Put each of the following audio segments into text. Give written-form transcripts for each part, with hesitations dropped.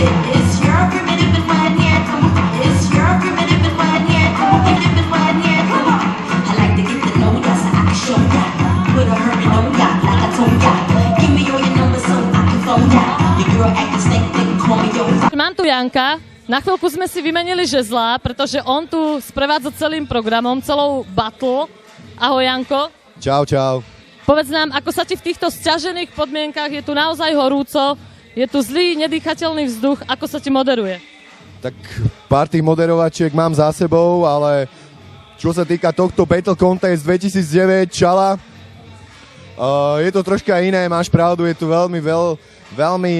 It's your primitive and wine, yeah, come on. It's your primitive and wine, yeah, come on. Primitive and wine, yeah, come on. I like to get to know ya so I can show ya. Put a hurting on ya like I told ya. Give me all your numbers so I can phone ya. Your girl acting snake, they can call me yo. Mám tu Janka. Na chvíľku sme si vymenili žezlá, pretože on tu sprevádza celým programom, celou battle. Ahoj Janko. Čau, čau. Povedz nám, ako sa ti v týchto sťažených podmienkach, je tu naozaj horúco, je tu zlý, nedýchateľný vzduch, ako sa ti moderuje? Tak pár tých moderovačiek mám za sebou, ale čo sa týka tohto Battle Contest 2009 Čala, je to troška iné, máš pravdu, je tu veľmi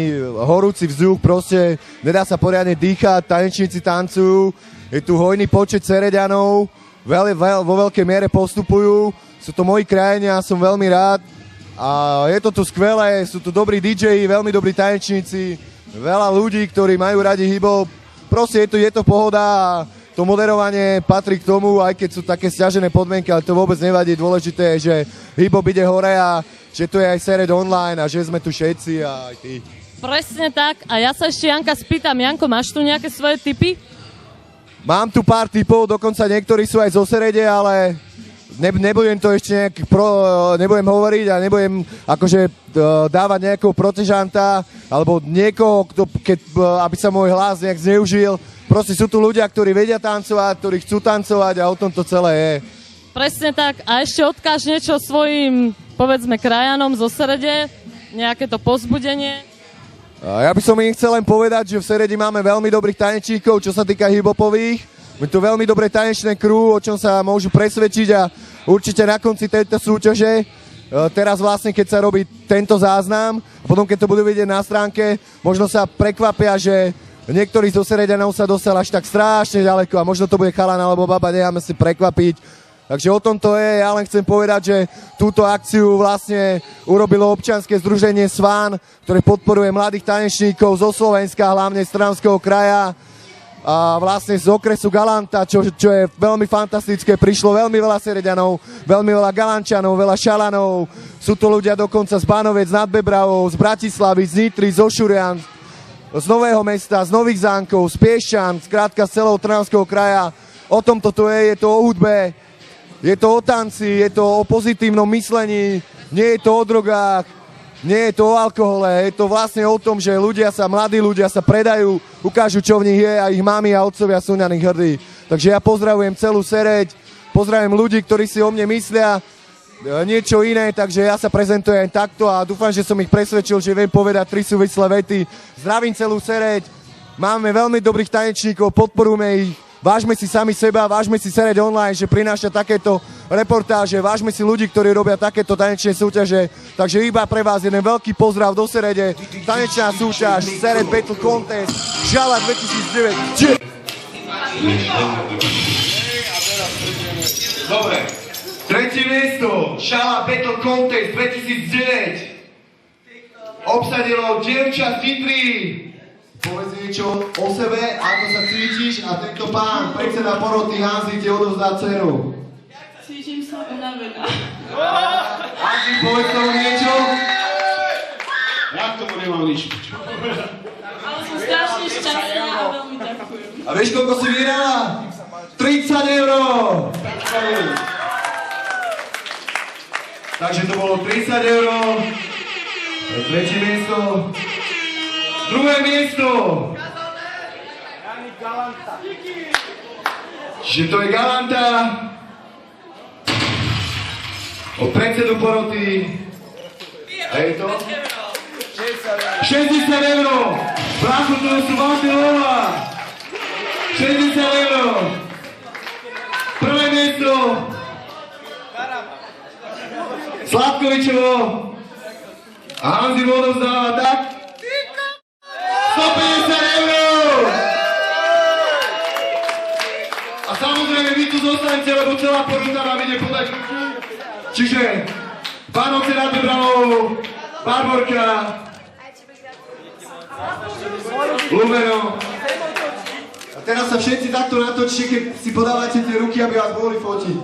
horúci vzduch, proste nedá sa poriadne dýchať, tanečníci tancujú, je tu hojný počet Sereďanov, vo veľkej miere postupujú, sú to moji krajania, som veľmi rád a je to tu skvelé, sú tu dobrí DJ, veľmi dobrí tanečníci, veľa ľudí, ktorí majú radi hip-hop, proste je to pohoda a to moderovanie patrí k tomu, aj keď sú také sťažené podmienky, ale to vôbec nevadí, dôležité je, že hip-hop ide hore a že tu je aj Sered online a že sme tu všetci a aj ty. Presne tak. A ja sa ešte Janka spýtam. Janko, máš tu nejaké svoje tipy? Mám tu pár tipov, dokonca niektorí sú aj zo Serede, ale nebudem to ešte nebudem hovoriť a nebudem akože dávať nejakého protežanta alebo niekoho, aby sa môj hlas nejak zneužil. Proste sú tu ľudia, ktorí vedia tancovať, ktorí chcú tancovať a o tom to celé je. Presne tak. A ešte odkáž niečo svojim, povedzme, krajanom zo Serede, nejaké to povzbudenie. Ja by som im chcel len povedať, že v Seredi máme veľmi dobrých tanečníkov, čo sa týka hip-hopových. Máme tu veľmi dobré tanečné crew, o čom sa môžu presvedčiť a určite na konci tejto súťaže, teraz vlastne keď sa robí tento záznam, potom keď to budú vidieť na stránke, možno sa prekvapia, že niektorí zo Sereďanov sa dostal až tak strašne ďaleko a možno to bude chalan alebo baba, necháme si prekvapiť. Takže o tom to je, ja len chcem povedať, že túto akciu vlastne urobilo občianske združenie Svan, ktoré podporuje mladých tanečníkov zo Slovenska, hlavne z Trnavského kraja a vlastne z okresu Galanta, čo je veľmi fantastické. Prišlo veľmi veľa Sereďanov, veľmi veľa Galančanov, veľa Šalanov, sú to ľudia dokonca z Banovec, nad Bebravou, z Bratislavy, z Nitry, zo Šurian, z Nového Mesta, z Nových Zámkov, z Piešťan, skrátka z celého Trnavského kraja. O tom toto je to o hudbe, je to o tanci, je to o pozitívnom myslení, nie je to o drogách, nie je to o alkohole, je to vlastne o tom, že mladí ľudia sa predajú, ukážu, čo v nich je a ich mami a otcovia sú na nich hrdí. Takže ja pozdravujem celú Sereď, pozdravujem ľudí, ktorí si o mne myslia niečo iné, takže ja sa prezentujem takto a dúfam, že som ich presvedčil, že viem povedať 3 súvislé vety. Zdravím celú Sereď, máme veľmi dobrých tanečníkov, podporujme ich. Vážme si sami seba, vážme si Sereď online, že prináša takéto reportáže, vážme si ľudí, ktorí robia takéto tanečné súťaže. Takže iba pre vás jeden veľký pozdrav do Serede. Tanečná súťaž, Sered Battle Contest, Žala 2009. Dobre, tretie miesto, Žala Battle Contest 2009. Obsadilo dievča z Nitry. Povedz niečo o sebe, ako sa cítiš a tento pán, predseda poroty Hanzi, ti odovzdá cenu. Cítim sa unavená. Hanzi, povedz tomu niečo. Ja k tomu nemám nič. Ale som strašne šťastná a veľmi ďakujem. A vieš, koľko si vyhrala? 30 €! Takže to bolo 30 €. Tretie miesto. Druhé miesto. Že to je Galanta. Od predsedu poroty. A je to? 60 €. Brácho, to sú veľmi veľa. 60 €. Prvé miesto. Sladkovičovo. A Hanzi mu odovzdáva tak. 150 €! A samozrejme vy tu zostanete, lebo celá porota vám ide podať ruku. Čiže Vánoce nad Bebravou, Barborka, Lumeno. A teraz sa všetci takto natočíte, keď si podávate tie ruky, aby vás mohli fotiť.